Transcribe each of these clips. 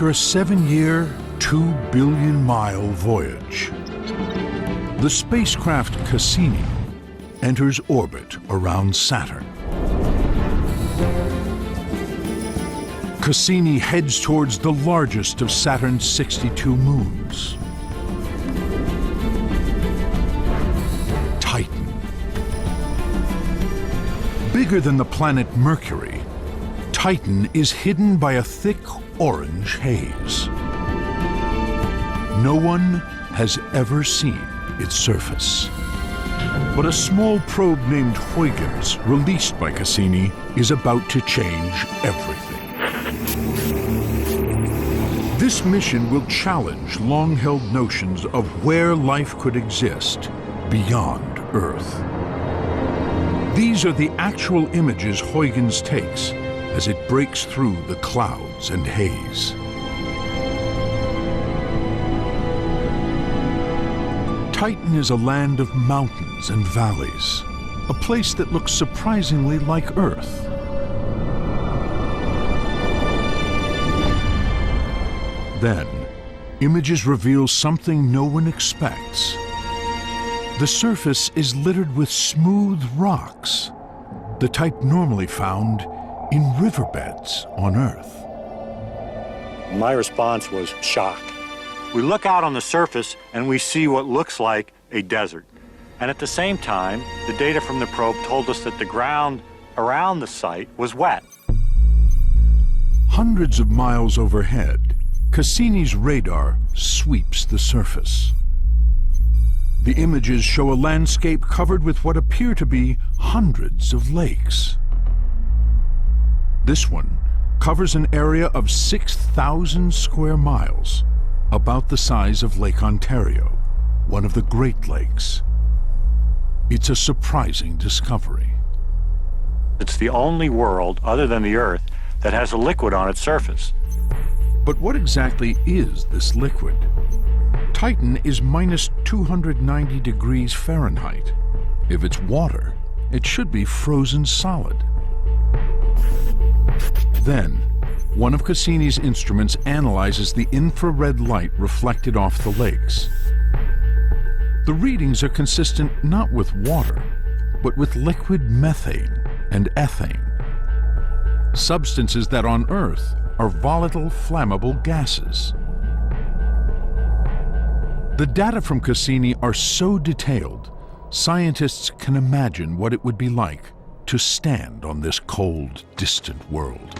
After a 7-year, 2 billion-mile voyage, the spacecraft Cassini enters orbit around Saturn. Cassini heads towards the largest of Saturn's 62 moons, Titan. Bigger than the planet Mercury, Titan is hidden by a thick orange haze. No one has ever seen its surface. But a small probe named Huygens, released by Cassini, is about to change everything. This mission will challenge long-held notions of where life could exist beyond Earth. These are the actual images Huygens takes as it breaks through the clouds and haze. Titan is a land of mountains and valleys, a place that looks surprisingly like Earth. Then, images reveal something no one expects. The surface is littered with smooth rocks, the type normally found in riverbeds on Earth. My response was shock. We look out on the surface and we see what looks like a desert. And at the same time, the data from the probe told us that the ground around the site was wet. Hundreds of miles overhead, Cassini's radar sweeps the surface. The images show a landscape covered with what appear to be hundreds of lakes. This one covers an area of 6,000 square miles, about the size of Lake Ontario, one of the Great Lakes. It's a surprising discovery. It's the only world, other than the Earth, that has a liquid on its surface. But what exactly is this liquid? Titan is minus 290 degrees Fahrenheit. If it's water, it should be frozen solid. Then, one of Cassini's instruments analyzes the infrared light reflected off the lakes. The readings are consistent not with water, but with liquid methane and ethane, substances that on Earth are volatile, flammable gases. The data from Cassini are so detailed, scientists can imagine what it would be like to stand on this cold, distant world.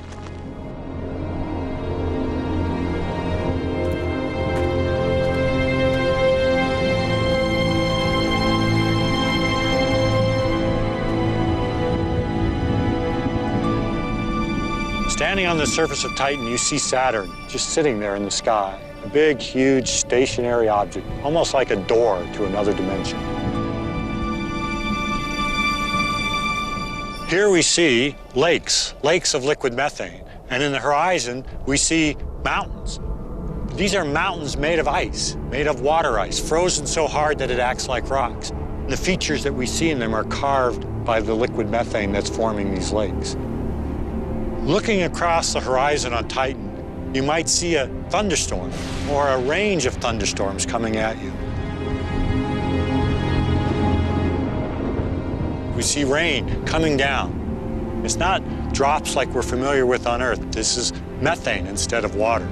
Standing on the surface of Titan, you see Saturn just sitting there in the sky. A big, huge, stationary object, almost like a door to another dimension. Here we see lakes of liquid methane. And in the horizon, we see mountains. These are mountains made of ice, made of water ice, frozen so hard that it acts like rocks. The features that we see in them are carved by the liquid methane that's forming these lakes. Looking across the horizon on Titan, you might see a thunderstorm or a range of thunderstorms coming at you. We see rain coming down. It's not drops like we're familiar with on Earth. This is methane instead of water.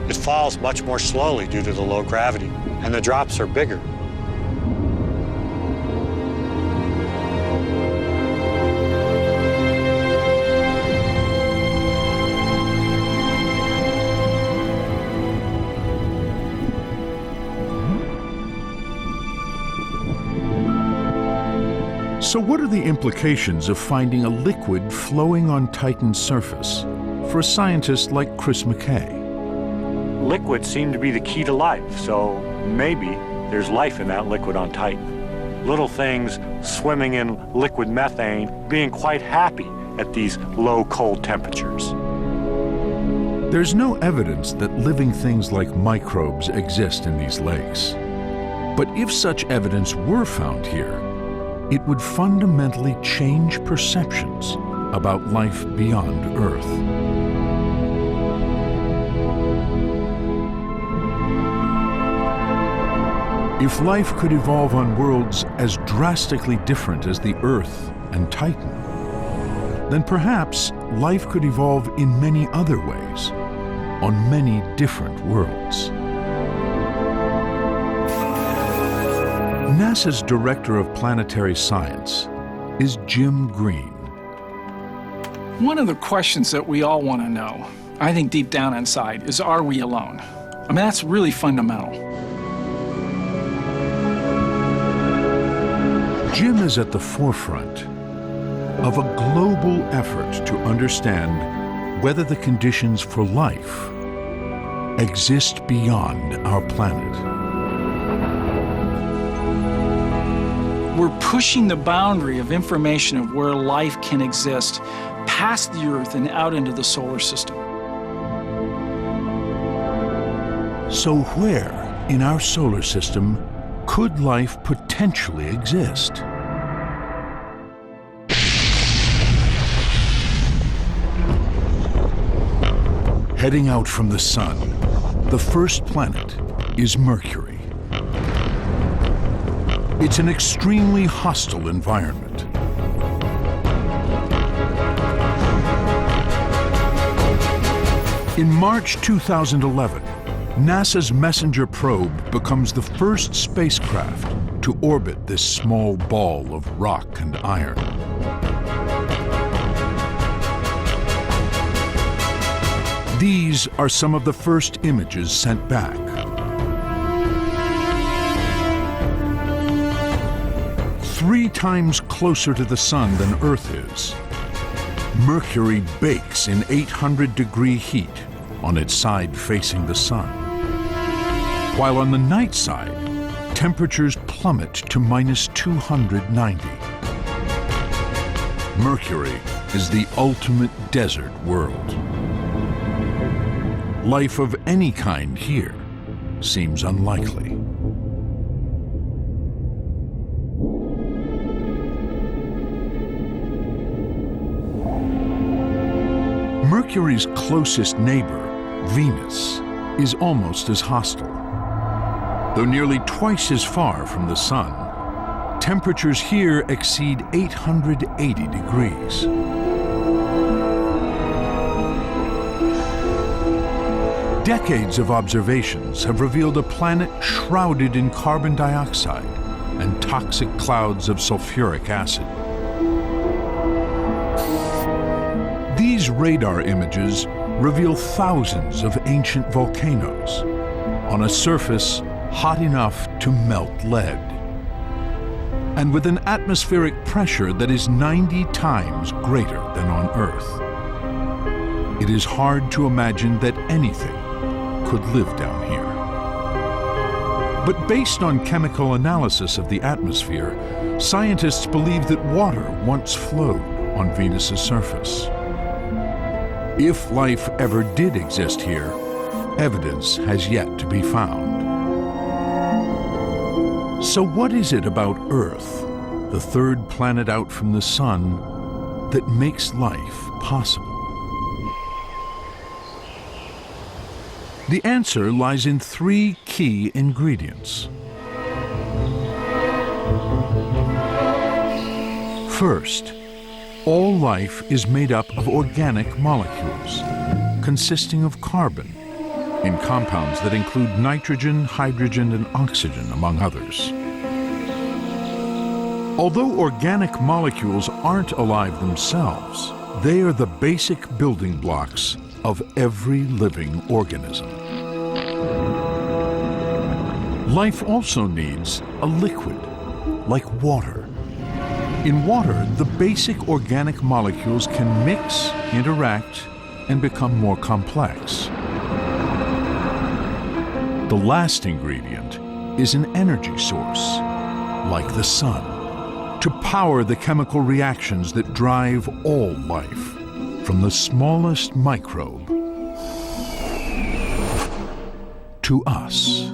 It falls much more slowly due to the low gravity, and the drops are bigger. So what are the implications of finding a liquid flowing on Titan's surface for a scientist like Chris McKay? Liquids seem to be the key to life, so maybe there's life in that liquid on Titan. Little things swimming in liquid methane, being quite happy at these low, cold temperatures. There's no evidence that living things like microbes exist in these lakes. But if such evidence were found here, it would fundamentally change perceptions about life beyond Earth. If life could evolve on worlds as drastically different as the Earth and Titan, then perhaps life could evolve in many other ways, on many different worlds. NASA's Director of Planetary Science is Jim Green. One of the questions that we all want to know, I think deep down inside, is are we alone? I mean, that's really fundamental. Jim is at the forefront of a global effort to understand whether the conditions for life exist beyond our planet. We're pushing the boundary of information of where life can exist past the Earth and out into the solar system. So where in our solar system could life potentially exist? Heading out from the sun, the first planet is Mercury. It's an extremely hostile environment. In March 2011, NASA's Messenger probe becomes the first spacecraft to orbit this small ball of rock and iron. These are some of the first images sent back. Three times closer to the sun than Earth is, Mercury bakes in 800-degree heat on its side facing the sun, while on the night side, temperatures plummet to minus 290. Mercury is the ultimate desert world. Life of any kind here seems unlikely. Mercury's closest neighbor, Venus, is almost as hostile. Though nearly twice as far from the sun, temperatures here exceed 880 degrees. Decades of observations have revealed a planet shrouded in carbon dioxide and toxic clouds of sulfuric acid. These radar images reveal thousands of ancient volcanoes on a surface hot enough to melt lead, and with an atmospheric pressure that is 90 times greater than on Earth. It is hard to imagine that anything could live down here. But based on chemical analysis of the atmosphere, scientists believe that water once flowed on Venus's surface. If life ever did exist here, evidence has yet to be found. So what is it about Earth, the third planet out from the sun, that makes life possible? The answer lies in three key ingredients. First, all life is made up of organic molecules, consisting of carbon, in compounds that include nitrogen, hydrogen, and oxygen, among others. Although organic molecules aren't alive themselves, they are the basic building blocks of every living organism. Life also needs a liquid, like water. In water, the basic organic molecules can mix, interact, and become more complex. The last ingredient is an energy source, like the sun, to power the chemical reactions that drive all life, from the smallest microbe to us.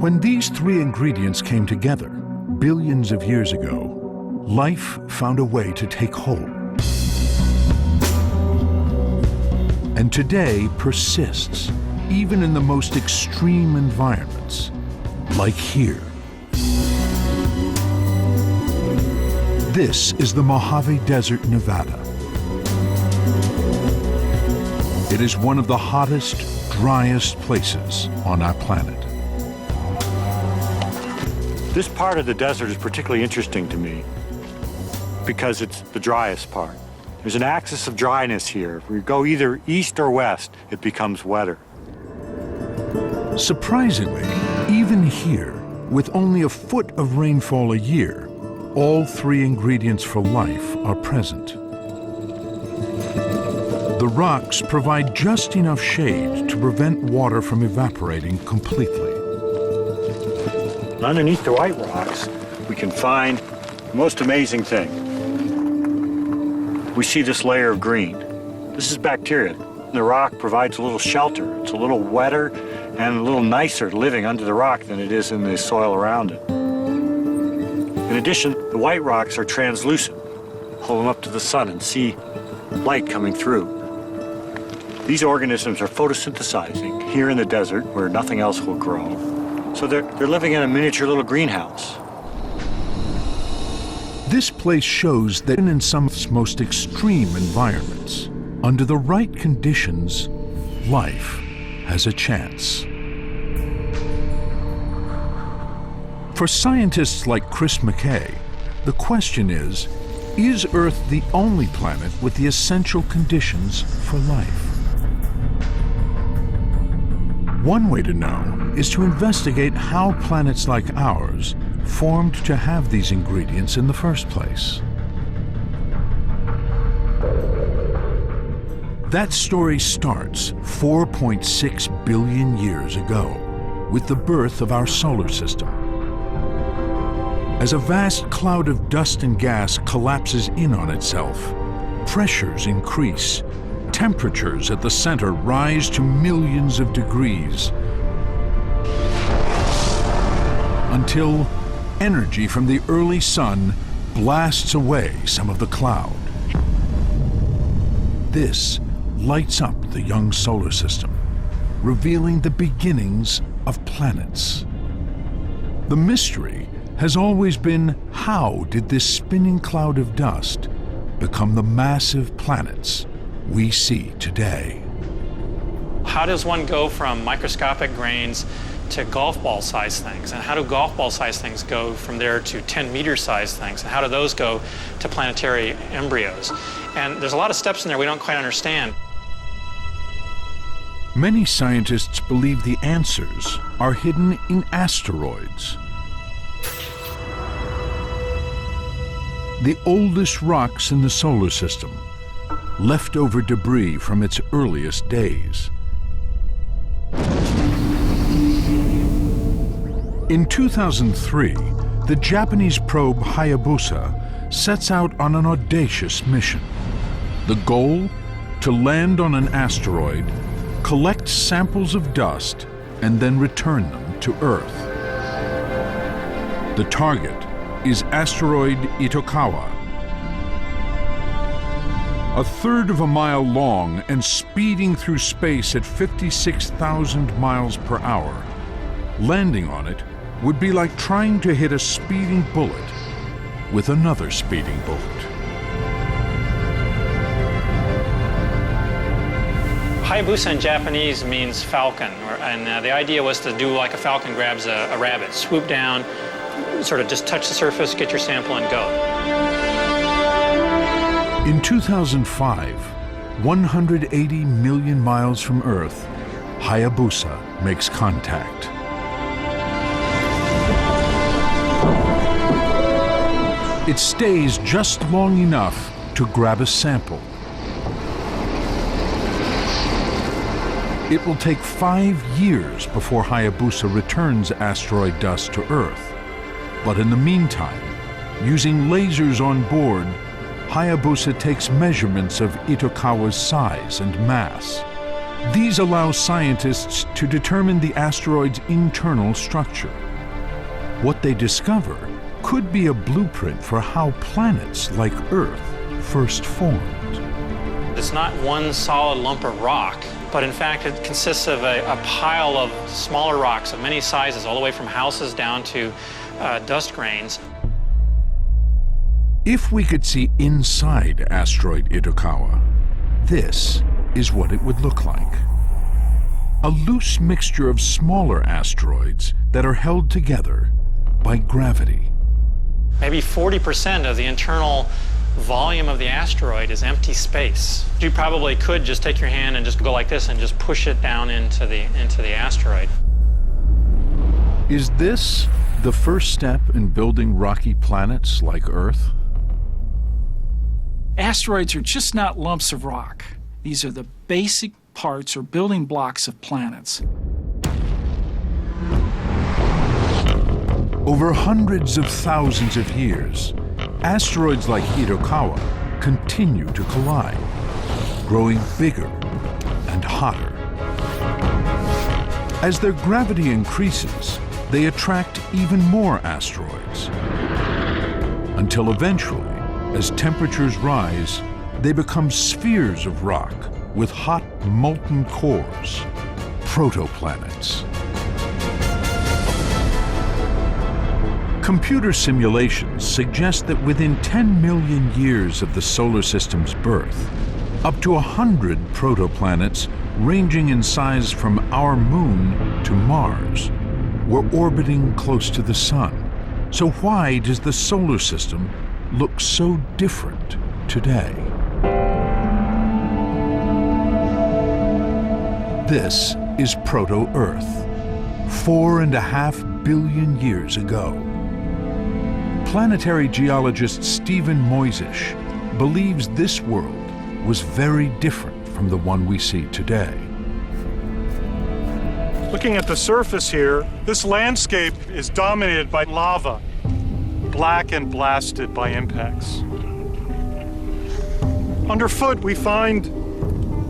When these three ingredients came together, billions of years ago, life found a way to take hold. And today persists, even in the most extreme environments, like here. This is the Mojave Desert, Nevada. It is one of the hottest, driest places on our planet. This part of the desert is particularly interesting to me because it's the driest part. There's an axis of dryness here. If we go either east or west, it becomes wetter. Surprisingly, even here, with only a foot of rainfall a year, all three ingredients for life are present. The rocks provide just enough shade to prevent water from evaporating completely. Underneath the white rocks, we can find the most amazing thing. We see this layer of green. This is bacteria. The rock provides a little shelter. It's a little wetter and a little nicer living under the rock than it is in the soil around it. In addition, the white rocks are translucent. Hold them up to the sun and see light coming through. These organisms are photosynthesizing here in the desert where nothing else will grow. So they're living in a miniature little greenhouse. This place shows that in some of its most extreme environments, under the right conditions, life has a chance. For scientists like Chris McKay, the question is Earth the only planet with the essential conditions for life? One way to know is to investigate how planets like ours formed to have these ingredients in the first place. That story starts 4.6 billion years ago with the birth of our solar system. As a vast cloud of dust and gas collapses in on itself, pressures increase, temperatures at the center rise to millions of degrees, until energy from the early sun blasts away some of the cloud. This lights up the young solar system, revealing the beginnings of planets. The mystery has always been, how did this spinning cloud of dust become the massive planets we see today? How does one go from microscopic grains to golf ball size things? And how do golf ball size things go from there to 10-meter size things? And how do those go to planetary embryos? And there's a lot of steps in there we don't quite understand. Many scientists believe the answers are hidden in asteroids. The oldest rocks in the solar system, leftover debris from its earliest days. In 2003, the Japanese probe Hayabusa sets out on an audacious mission. The goal? To land on an asteroid, collect samples of dust, and then return them to Earth. The target is asteroid Itokawa. A third of a mile long and speeding through space at 56,000 miles per hour, landing on it would be like trying to hit a speeding bullet with another speeding bullet. Hayabusa in Japanese means falcon, and the idea was to do like a falcon grabs a rabbit, swoop down, sort of just touch the surface, get your sample, and go. In 2005, 180 million miles from Earth, Hayabusa makes contact. It stays just long enough to grab a sample. It will take 5 years before Hayabusa returns asteroid dust to Earth. But in the meantime, using lasers on board, Hayabusa takes measurements of Itokawa's size and mass. These allow scientists to determine the asteroid's internal structure. What they discover could be a blueprint for how planets like Earth first formed. It's not one solid lump of rock but in fact it consists of a pile of smaller rocks of many sizes, all the way from houses down to dust grains. If we could see inside asteroid Itokawa, this is what it would look like. A loose mixture of smaller asteroids that are held together by gravity. Maybe 40% of the internal volume of the asteroid is empty space. You probably could just take your hand and just go like this and just push it down into the asteroid. Is this the first step in building rocky planets like Earth? Asteroids are just not lumps of rock. These are the basic parts or building blocks of planets. Over hundreds of thousands of years, asteroids like Itokawa continue to collide, growing bigger and hotter. As their gravity increases, they attract even more asteroids, until eventually, as temperatures rise, they become spheres of rock with hot, molten cores, protoplanets. Computer simulations suggest that within 10 million years of the solar system's birth, up to 100 protoplanets ranging in size from our moon to Mars were orbiting close to the sun. So why does the solar system look so different today? This is Proto-Earth, 4.5 billion years ago. Planetary geologist Stephen Moisish believes this world was very different from the one we see today. Looking at the surface here, this landscape is dominated by lava, black and blasted by impacts. Underfoot, we find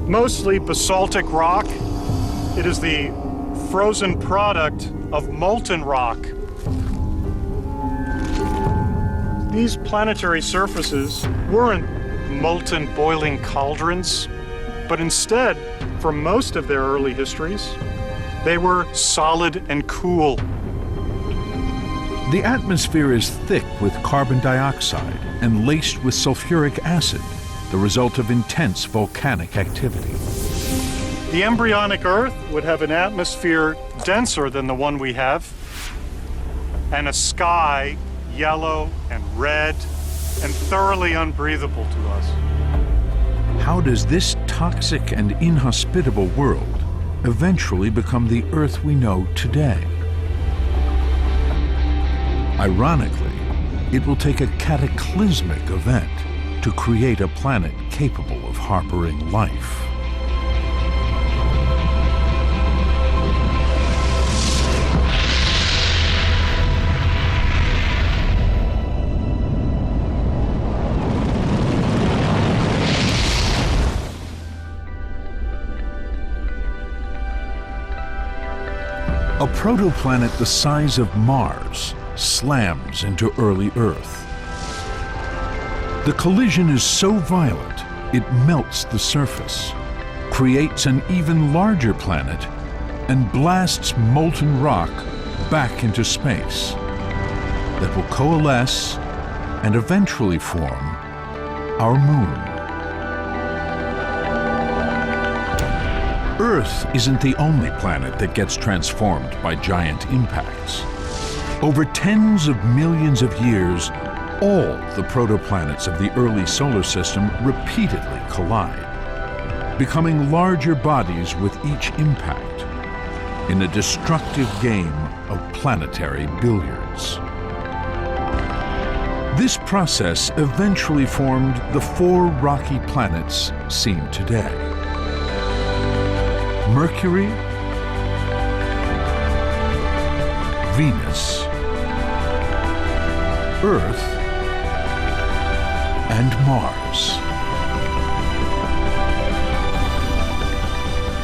mostly basaltic rock. It is the frozen product of molten rock. These planetary surfaces weren't molten, boiling cauldrons, but instead, for most of their early histories, they were solid and cool. The atmosphere is thick with carbon dioxide and laced with sulfuric acid, the result of intense volcanic activity. The embryonic Earth would have an atmosphere denser than the one we have, and a sky yellow and red and thoroughly unbreathable to us. How does this toxic and inhospitable world eventually become the Earth we know today? Ironically, it will take a cataclysmic event to create a planet capable of harboring life. A protoplanet the size of Mars slams into early Earth. The collision is so violent, it melts the surface, creates an even larger planet, and blasts molten rock back into space that will coalesce and eventually form our moon. Earth isn't the only planet that gets transformed by giant impacts. Over tens of millions of years, all the protoplanets of the early solar system repeatedly collide, becoming larger bodies with each impact in a destructive game of planetary billiards. This process eventually formed the 4 rocky planets seen today: Mercury, Venus, Earth, and Mars.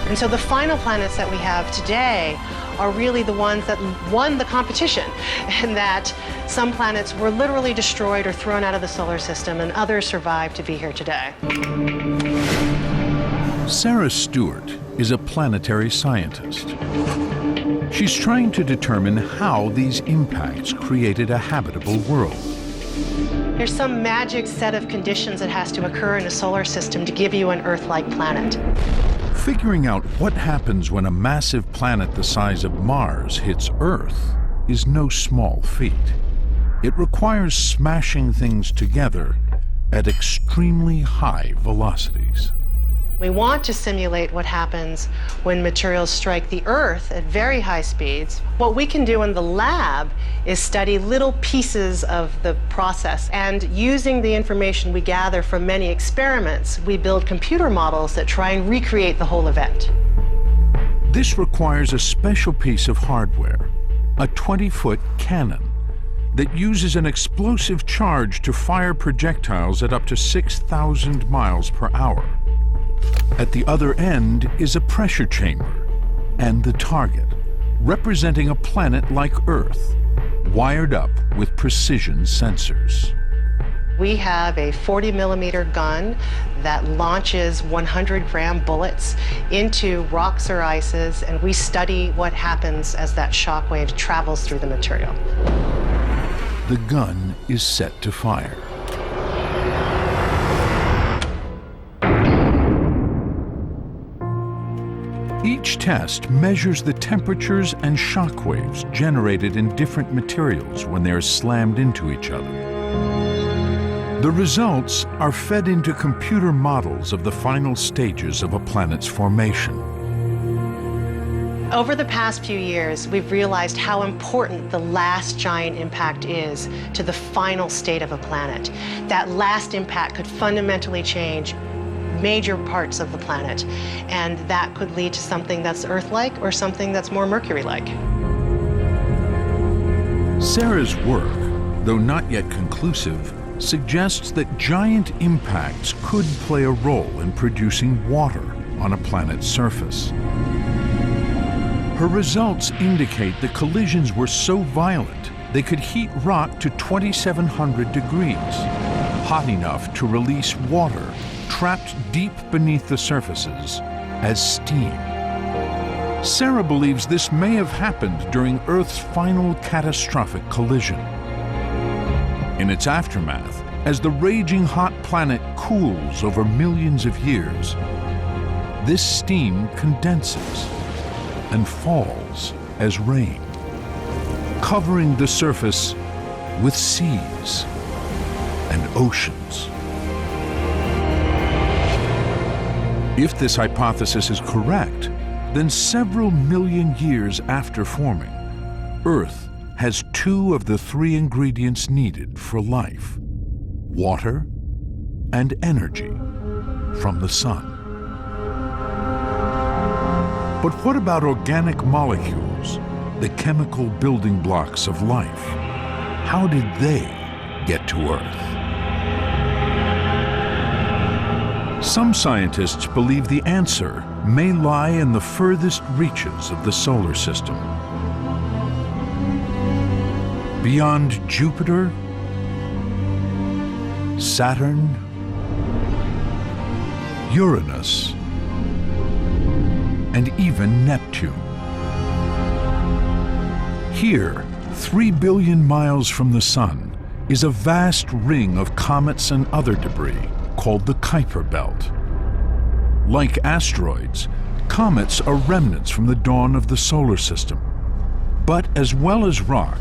And so the final planets that we have today are really the ones that won the competition, and that some planets were literally destroyed or thrown out of the solar system, and others survived to be here today. Sarah Stewart is a planetary scientist. She's trying to determine how these impacts created a habitable world. There's some magic set of conditions that has to occur in a solar system to give you an Earth-like planet. Figuring out what happens when a massive planet the size of Mars hits Earth is no small feat. It requires smashing things together at extremely high velocities. We want to simulate what happens when materials strike the Earth at very high speeds. What we can do in the lab is study little pieces of the process, and using the information we gather from many experiments, we build computer models that try and recreate the whole event. This requires a special piece of hardware, a 20-foot cannon that uses an explosive charge to fire projectiles at up to 6,000 miles per hour. At the other end is a pressure chamber and the target, representing a planet like Earth, wired up with precision sensors. We have a 40-millimeter gun that launches 100-gram bullets into rocks or ices, and we study what happens as that shock wave travels through the material. The gun is set to fire. Each test measures the temperatures and shock waves generated in different materials when they are slammed into each other. The results are fed into computer models of the final stages of a planet's formation. Over the past few years, we've realized how important the last giant impact is to the final state of a planet. That last impact could fundamentally change major parts of the planet, and that could lead to something that's Earth-like or something that's more Mercury-like. Sarah's work, though not yet conclusive, suggests that giant impacts could play a role in producing water on a planet's surface. Her results indicate the collisions were so violent they could heat rock to 2,700 degrees, hot enough to release water trapped deep beneath the surfaces as steam. Sarah believes this may have happened during Earth's final catastrophic collision. In its aftermath, as the raging hot planet cools over millions of years, this steam condenses and falls as rain, covering the surface with seas and oceans. If this hypothesis is correct, then several million years after forming, Earth has two of the three ingredients needed for life: water and energy from the sun. But what about organic molecules, the chemical building blocks of life? How did they get to Earth? Some scientists believe the answer may lie in the furthest reaches of the solar system. Beyond Jupiter, Saturn, Uranus, and even Neptune. Here, 3 billion miles from the Sun, is a vast ring of comets and other debris called the Kuiper Belt. Like asteroids, comets are remnants from the dawn of the solar system. But as well as rock,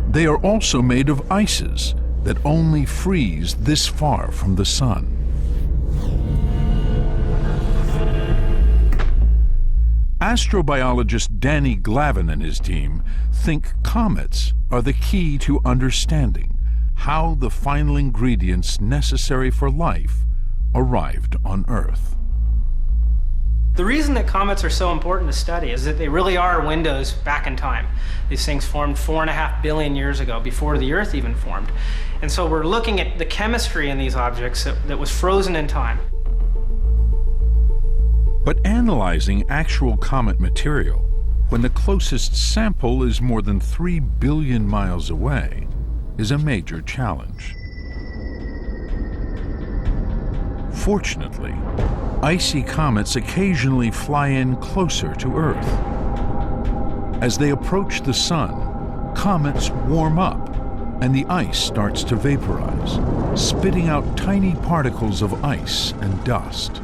they are also made of ices that only freeze this far from the Sun. Astrobiologist Danny Glavin and his team think comets are the key to understanding how the final ingredients necessary for life arrived on Earth. The reason that comets are so important to study is that they really are windows back in time. These things formed 4.5 billion years ago, before the Earth even formed. And so we're looking at the chemistry in these objects that was frozen in time. But analyzing actual comet material, when the closest sample is more than 3 billion miles away, is a major challenge. Fortunately, icy comets occasionally fly in closer to Earth. As they approach the sun, comets warm up and the ice starts to vaporize, spitting out tiny particles of ice and dust.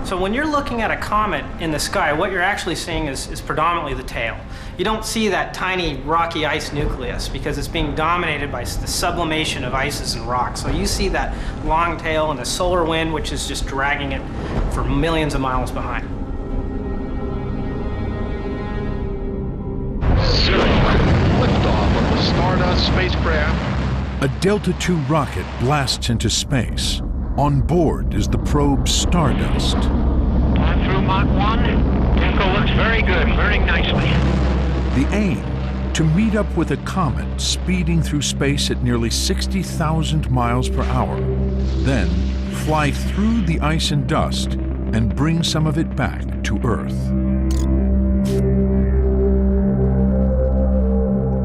So when you're looking at a comet in the sky, what you're actually seeing is predominantly the tail. You don't see that tiny rocky ice nucleus because it's being dominated by the sublimation of ices and rocks. So you see that long tail and the solar wind, which is just dragging it for millions of miles behind. Liftoff of the Stardust spacecraft. A Delta II rocket blasts into space. On board is the probe Stardust. On through Mach 1. Echo looks very good, burning nicely. The aim, to meet up with a comet speeding through space at nearly 60,000 miles per hour, then fly through the ice and dust and bring some of it back to Earth.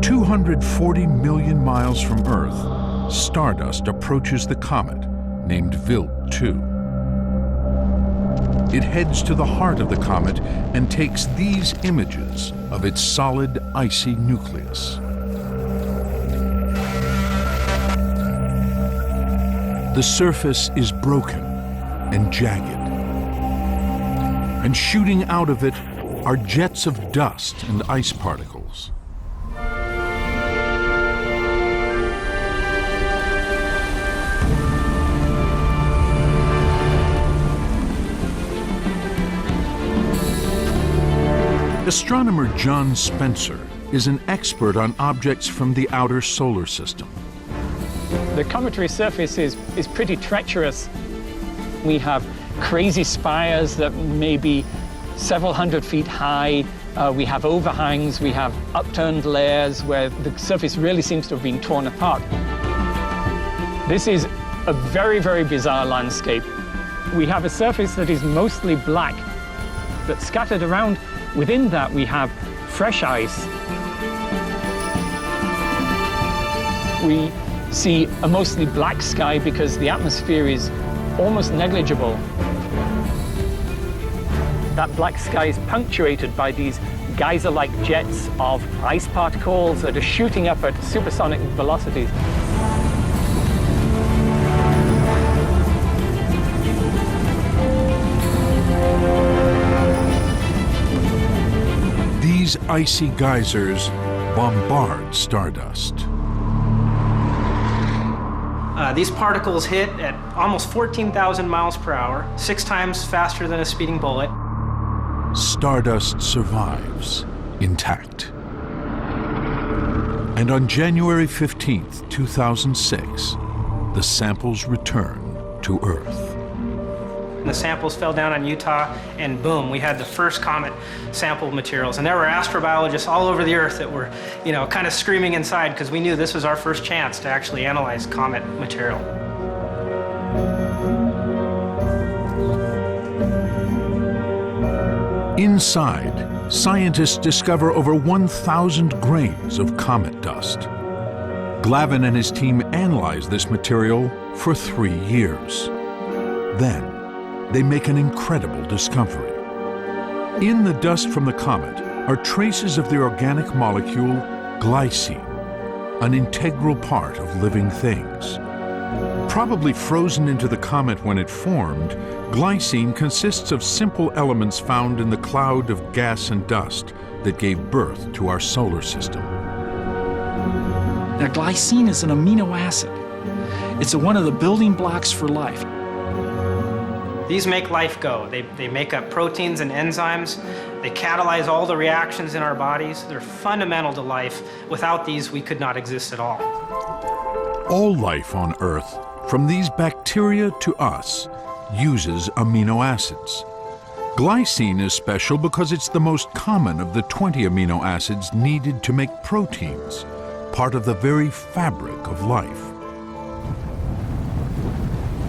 240 million miles from Earth, Stardust approaches the comet, named Wild 2. It heads to the heart of the comet and takes these images of its solid, icy nucleus. The surface is broken and jagged, and shooting out of it are jets of dust and ice particles. Astronomer John Spencer is an expert on objects from the outer solar system. The cometary surface is pretty treacherous. We have crazy spires that may be several hundred feet high. We have overhangs, we have upturned layers where the surface really seems to have been torn apart. This is a very, very bizarre landscape. We have a surface that is mostly black, but scattered around within that we have fresh ice. We see a mostly black sky because the atmosphere is almost negligible. That black sky is punctuated by these geyser-like jets of ice particles that are shooting up at supersonic velocities. These icy geysers bombard Stardust. These particles hit at almost 14,000 miles per hour, 6 times faster than a speeding bullet. Stardust survives intact. And on January 15th, 2006, the samples return to Earth. The samples fell down on Utah, and boom, we had the first comet sample materials. And there were astrobiologists all over the Earth that were, kind of screaming inside because we knew this was our first chance to actually analyze comet material. Inside, scientists discover over 1,000 grains of comet dust. Glavin and his team analyze this material for 3 years. Then, they make an incredible discovery. In the dust from the comet are traces of the organic molecule glycine, an integral part of living things. Probably frozen into the comet when it formed, glycine consists of simple elements found in the cloud of gas and dust that gave birth to our solar system. Now, glycine is an amino acid. It's one of the building blocks for life. These make life go. They make up proteins and enzymes. They catalyze all the reactions in our bodies. They're fundamental to life. Without these, we could not exist at all. All life on Earth, from these bacteria to us, uses amino acids. Glycine is special because it's the most common of the 20 amino acids needed to make proteins, part of the very fabric of life.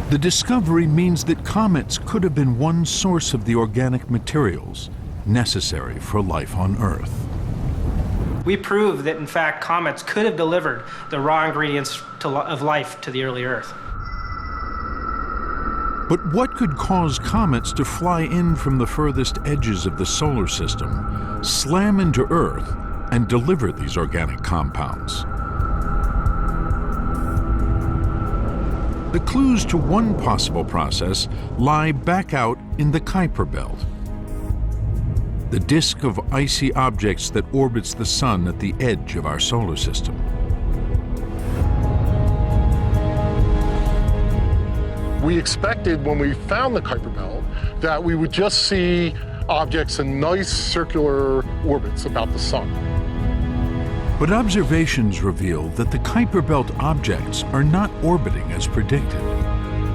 The discovery means that comets could have been one source of the organic materials necessary for life on Earth. We proved that, in fact, comets could have delivered the raw ingredients of life to the early Earth. But what could cause comets to fly in from the furthest edges of the solar system, slam into Earth, and deliver these organic compounds? The clues to one possible process lie back out in the Kuiper Belt, the disk of icy objects that orbits the Sun at the edge of our solar system. We expected when we found the Kuiper Belt that we would just see objects in nice circular orbits about the Sun. But observations reveal that the Kuiper Belt objects are not orbiting as predicted.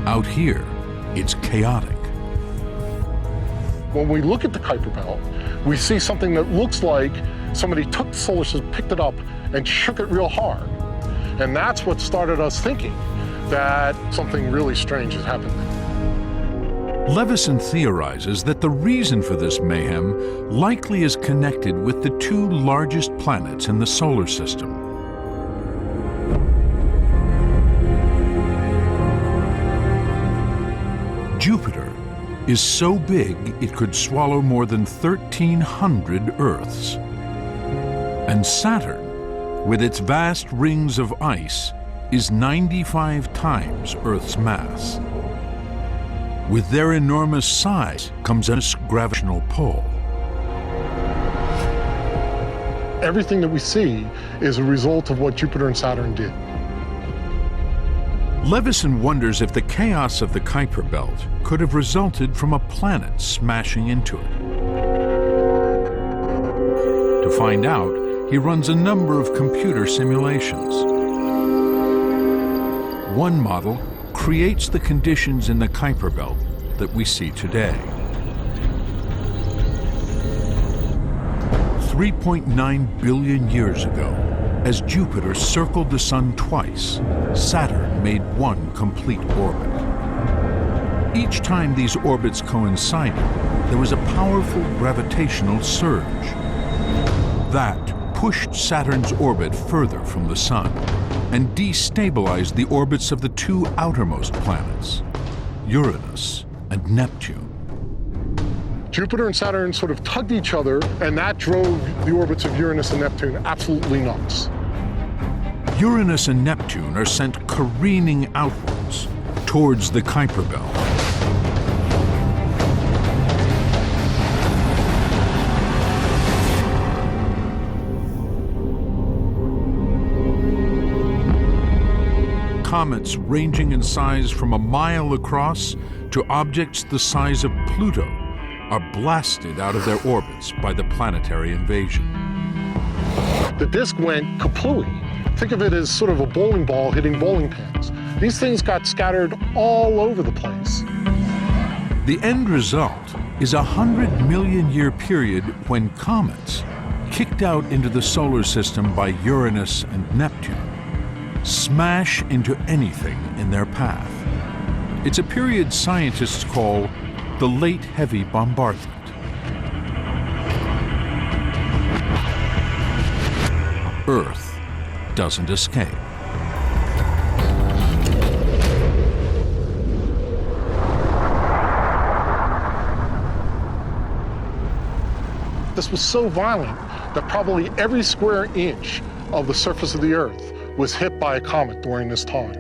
Out here, it's chaotic. When we look at the Kuiper Belt, we see something that looks like somebody took the solar system, picked it up, and shook it real hard. And that's what started us thinking that something really strange has happened there. Leveson theorizes that the reason for this mayhem likely is connected with the two largest planets in the solar system. Jupiter is so big it could swallow more than 1,300 Earths. And Saturn, with its vast rings of ice, is 95 times Earth's mass. With their enormous size comes a gravitational pull. Everything that we see is a result of what Jupiter and Saturn did. Leveson wonders if the chaos of the Kuiper Belt could have resulted from a planet smashing into it. To find out, he runs a number of computer simulations. One model creates the conditions in the Kuiper Belt that we see today. 3.9 billion years ago, as Jupiter circled the Sun twice, Saturn made one complete orbit. Each time these orbits coincided, there was a powerful gravitational surge. That pushed Saturn's orbit further from the Sun and destabilized the orbits of the two outermost planets, Uranus and Neptune. Jupiter and Saturn sort of tugged each other, and that drove the orbits of Uranus and Neptune absolutely nuts. Uranus and Neptune are sent careening outwards towards the Kuiper Belt. Comets ranging in size from a mile across to objects the size of Pluto are blasted out of their orbits by the planetary invasion. The disk went kaplooey. Think of it as sort of a bowling ball hitting bowling pins. These things got scattered all over the place. The end result is a 100 million year period when comets, kicked out into the solar system by Uranus and Neptune, smash into anything in their path. It's a period scientists call the late heavy bombardment. Earth doesn't escape. This was so violent that probably every square inch of the surface of the Earth was hit by a comet during this time.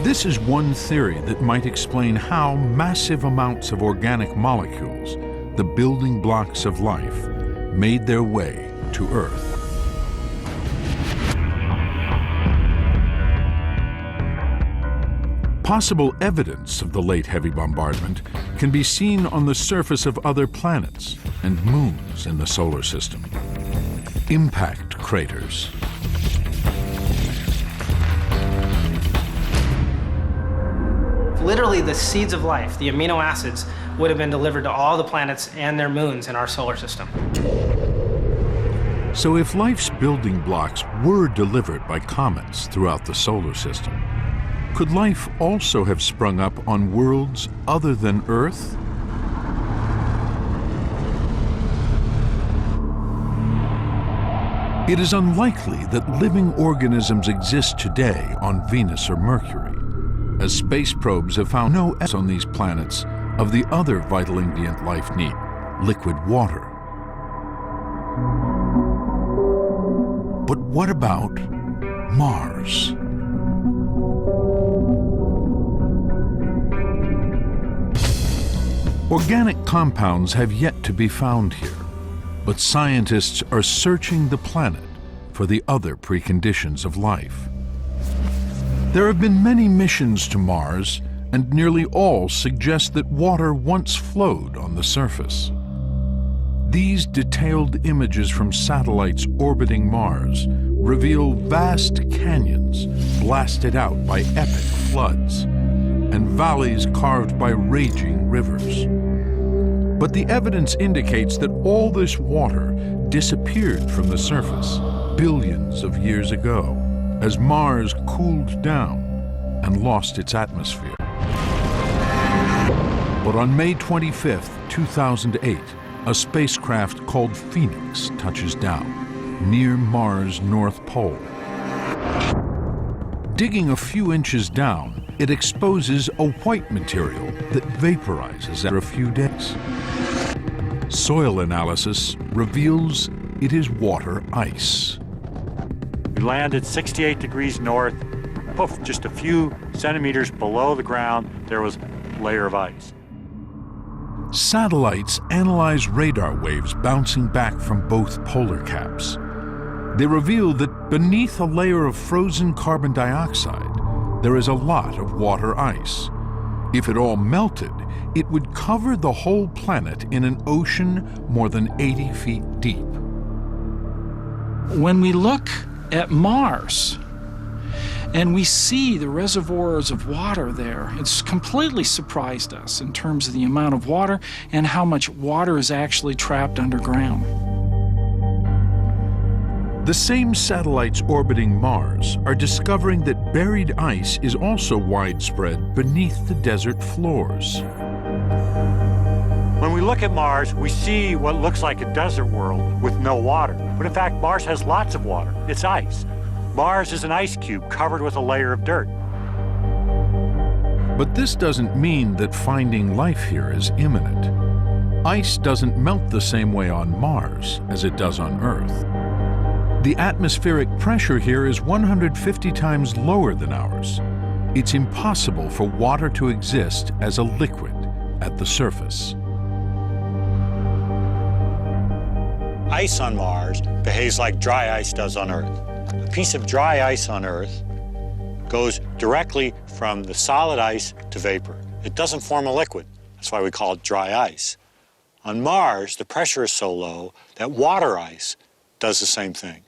This is one theory that might explain how massive amounts of organic molecules, the building blocks of life, made their way to Earth. Possible evidence of the late heavy bombardment can be seen on the surface of other planets and moons in the solar system. Impact craters. Literally, the seeds of life, the amino acids, would have been delivered to all the planets and their moons in our solar system. So if life's building blocks were delivered by comets throughout the solar system, could life also have sprung up on worlds other than Earth? It is unlikely that living organisms exist today on Venus or Mercury, as space probes have found no evidence on these planets of the other vital ingredient life needs, liquid water. But what about Mars? Organic compounds have yet to be found here, but scientists are searching the planet for the other preconditions of life. There have been many missions to Mars, and nearly all suggest that water once flowed on the surface. These detailed images from satellites orbiting Mars reveal vast canyons blasted out by epic floods and valleys carved by raging rivers. But the evidence indicates that all this water disappeared from the surface billions of years ago as Mars cooled down and lost its atmosphere. But on May 25, 2008, a spacecraft called Phoenix touches down near Mars' North Pole. Digging a few inches down, it exposes a white material that vaporizes after a few days. Soil analysis reveals it is water ice. We landed 68 degrees north. Poof, just a few centimeters below the ground, there was a layer of ice. Satellites analyze radar waves bouncing back from both polar caps. They reveal that beneath a layer of frozen carbon dioxide, there is a lot of water ice. If it all melted, it would cover the whole planet in an ocean more than 80 feet deep. When we look at Mars and we see the reservoirs of water there, it's completely surprised us in terms of the amount of water and how much water is actually trapped underground. The same satellites orbiting Mars are discovering that buried ice is also widespread beneath the desert floors. When we look at Mars, we see what looks like a desert world with no water. But in fact, Mars has lots of water. It's ice. Mars is an ice cube covered with a layer of dirt. But this doesn't mean that finding life here is imminent. Ice doesn't melt the same way on Mars as it does on Earth. The atmospheric pressure here is 150 times lower than ours. It's impossible for water to exist as a liquid at the surface. Ice on Mars behaves like dry ice does on Earth. A piece of dry ice on Earth goes directly from the solid ice to vapor. It doesn't form a liquid. That's why we call it dry ice. On Mars, the pressure is so low that water ice does the same thing.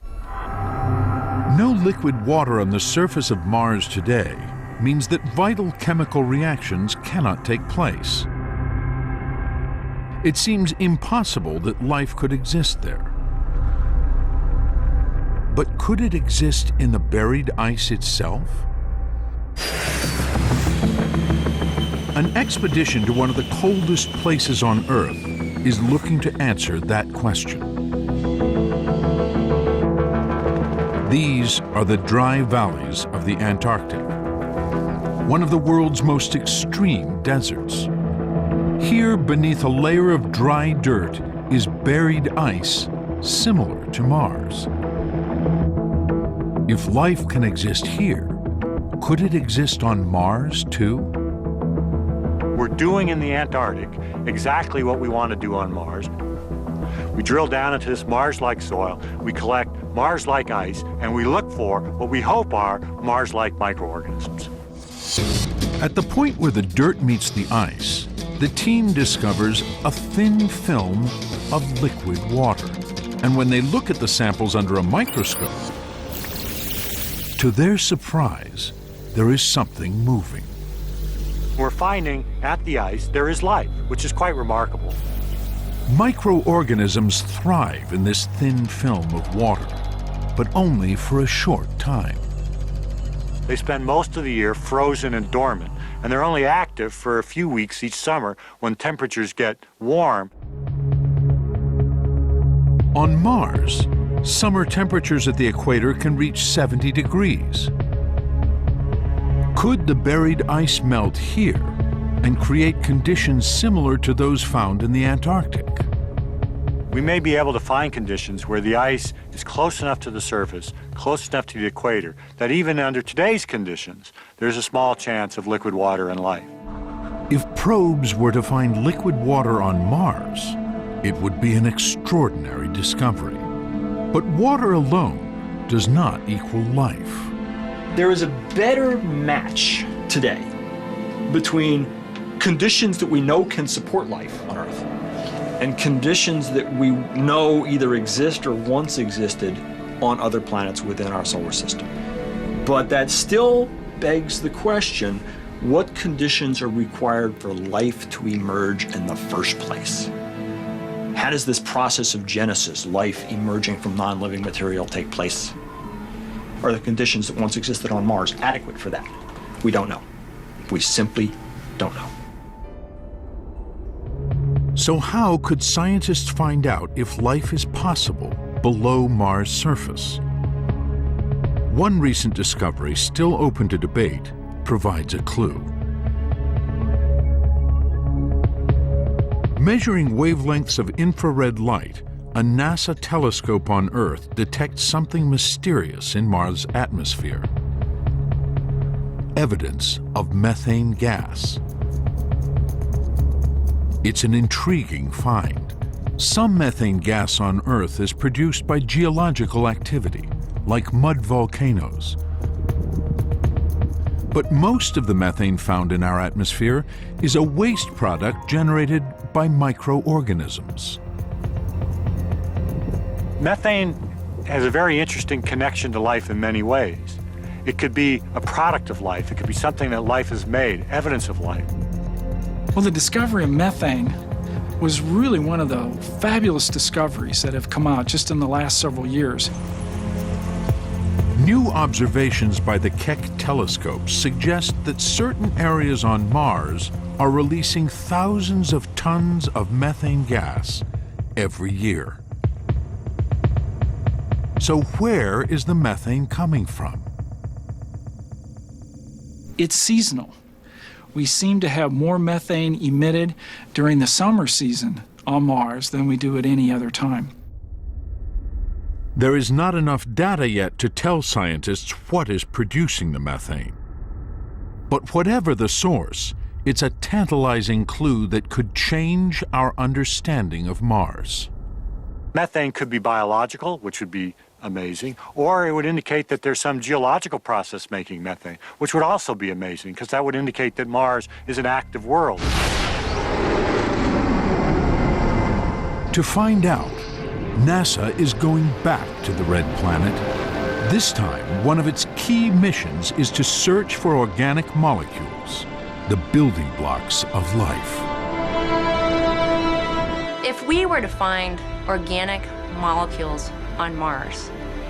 No liquid water on the surface of Mars today means that vital chemical reactions cannot take place. It seems impossible that life could exist there. But could it exist in the buried ice itself? An expedition to one of the coldest places on Earth is looking to answer that question. These are the dry valleys of the Antarctic, one of the world's most extreme deserts. Here, beneath a layer of dry dirt, is buried ice similar to Mars. If life can exist here, could it exist on Mars too? We're doing in the Antarctic exactly what we want to do on Mars. We drill down into this Mars-like soil, we collect Mars-like ice, and we look for what we hope are Mars-like microorganisms. At the point where the dirt meets the ice, the team discovers a thin film of liquid water. And when they look at the samples under a microscope, to their surprise, there is something moving. We're finding at the ice there is life, which is quite remarkable. Microorganisms thrive in this thin film of water, but only for a short time. They spend most of the year frozen and dormant, and they're only active for a few weeks each summer when temperatures get warm. On Mars, summer temperatures at the equator can reach 70 degrees. Could the buried ice melt here and create conditions similar to those found in the Antarctic? We may be able to find conditions where the ice is close enough to the surface, close enough to the equator, that even under today's conditions, there's a small chance of liquid water and life. If probes were to find liquid water on Mars, it would be an extraordinary discovery. But water alone does not equal life. There is a better match today between conditions that we know can support life on Earth and conditions that we know either exist or once existed on other planets within our solar system. But that still begs the question, what conditions are required for life to emerge in the first place? How does this process of genesis, life emerging from non-living material, take place? Are the conditions that once existed on Mars adequate for that? We don't know. We simply don't know. So how could scientists find out if life is possible below Mars' surface? One recent discovery, still open to debate, provides a clue. Measuring wavelengths of infrared light, a NASA telescope on Earth detects something mysterious in Mars' atmosphere. Evidence of methane gas. It's an intriguing find. Some methane gas on Earth is produced by geological activity, like mud volcanoes. But most of the methane found in our atmosphere is a waste product generated by microorganisms. Methane has a very interesting connection to life in many ways. It could be a product of life. It could be something that life has made, evidence of life. Well, the discovery of methane was really one of the fabulous discoveries that have come out just in the last several years. New observations by the Keck telescope suggest that certain areas on Mars are releasing thousands of tons of methane gas every year. So where is the methane coming from? It's seasonal. We seem to have more methane emitted during the summer season on Mars than we do at any other time. There is not enough data yet to tell scientists what is producing the methane. But whatever the source, it's a tantalizing clue that could change our understanding of Mars. Methane could be biological, which would be amazing, or it would indicate that there's some geological process making methane, which would also be amazing, because that would indicate that Mars is an active world. To find out, NASA is going back to the red planet. This time, one of its key missions is to search for organic molecules, the building blocks of life. If we were to find organic molecules on Mars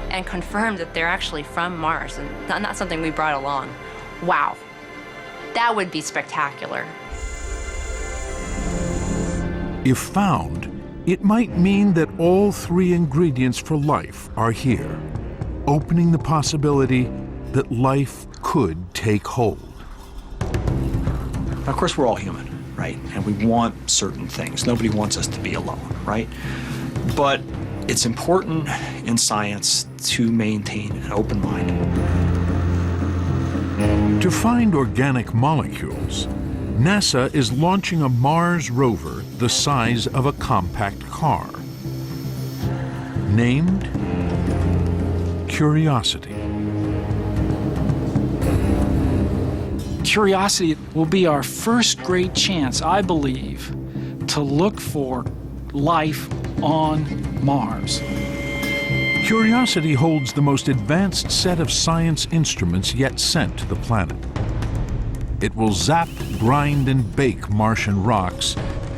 and confirm that they're actually from Mars and not something we brought along, wow, that would be spectacular. If found, it might mean that all three ingredients for life are here, opening the possibility that life could take hold. Of course, we're all human, right? And we want certain things. Nobody wants us to be alone, right? But it's important in science to maintain an open mind. To find organic molecules, NASA is launching a Mars rover the size of a compact car, named Curiosity. Curiosity will be our first great chance, I believe, to look for life on Mars. Curiosity holds the most advanced set of science instruments yet sent to the planet. It will zap, grind, and bake Martian rocks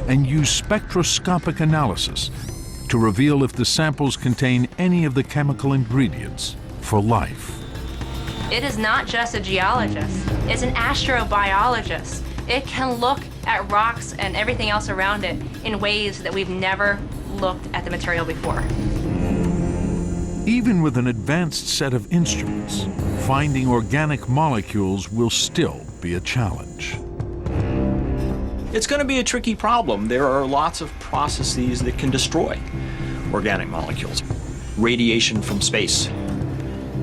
and use spectroscopic analysis to reveal if the samples contain any of the chemical ingredients for life. It is not just a geologist, it's an astrobiologist. It can look at rocks and everything else around it in ways that we've never looked at the material before. Even with an advanced set of instruments, finding organic molecules will still be a challenge. It's going to be a tricky problem. There are lots of processes that can destroy organic molecules. Radiation from space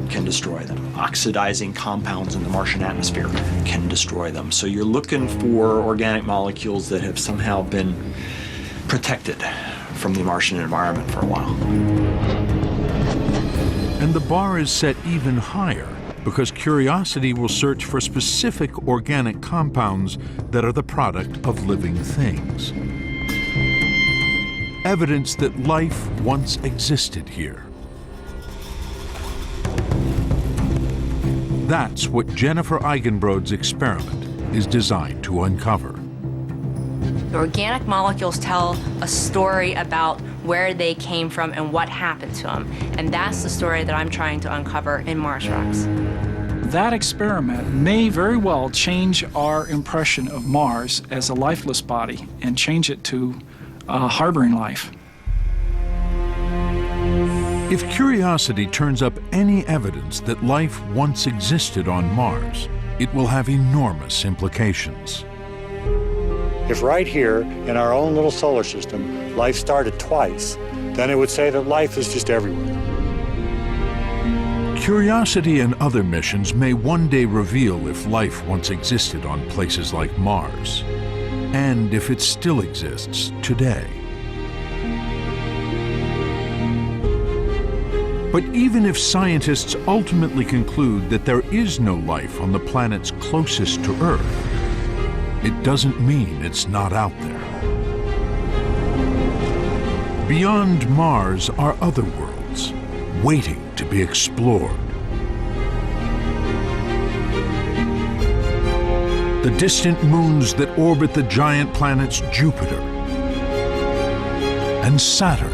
can destroy them. Oxidizing compounds in the Martian atmosphere can destroy them. So you're looking for organic molecules that have somehow been protected from the Martian environment for a while. And the bar is set even higher because curiosity will search for specific organic compounds that are the product of living things. Evidence that life once existed here. That's what Jennifer Eigenbrode's experiment is designed to uncover. The organic molecules tell a story about where they came from and what happened to them. And that's the story that I'm trying to uncover in Mars rocks. That experiment may very well change our impression of Mars as a lifeless body and change it to harboring life. If curiosity turns up any evidence that life once existed on Mars, it will have enormous implications. If right here in our own little solar system, life started twice, then it would say that life is just everywhere. Curiosity and other missions may one day reveal if life once existed on places like Mars, and if it still exists today. But even if scientists ultimately conclude that there is no life on the planets closest to Earth, it doesn't mean it's not out there. Beyond Mars are other worlds, waiting to be explored. The distant moons that orbit the giant planets Jupiter and Saturn.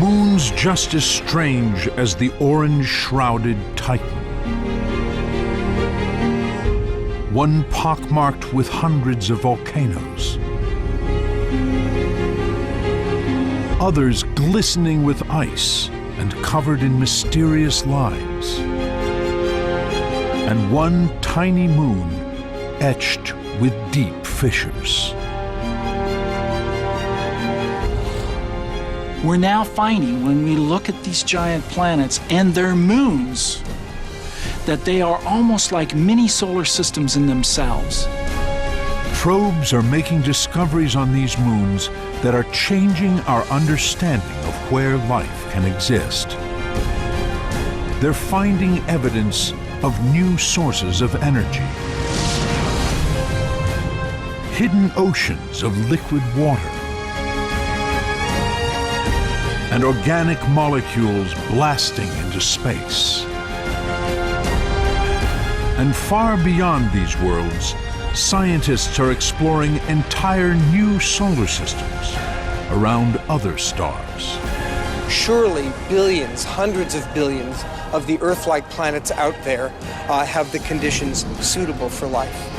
Moons just as strange as the orange-shrouded Titan. One pockmarked with hundreds of volcanoes. Others glistening with ice and covered in mysterious lines. And one tiny moon etched with deep fissures. We're now finding, when we look at these giant planets and their moons, that they are almost like mini solar systems in themselves. Probes are making discoveries on these moons that are changing our understanding of where life can exist. They're finding evidence of new sources of energy. Hidden oceans of liquid water. And organic molecules blasting into space. And far beyond these worlds, scientists are exploring entire new solar systems around other stars. Surely billions, hundreds of billions of the Earth-like planets out there have the conditions suitable for life.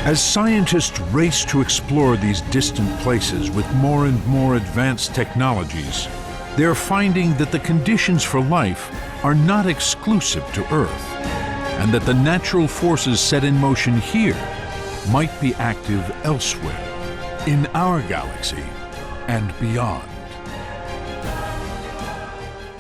As scientists race to explore these distant places with more and more advanced technologies, they're finding that the conditions for life are not exclusive to Earth, and that the natural forces set in motion here might be active elsewhere, in our galaxy and beyond.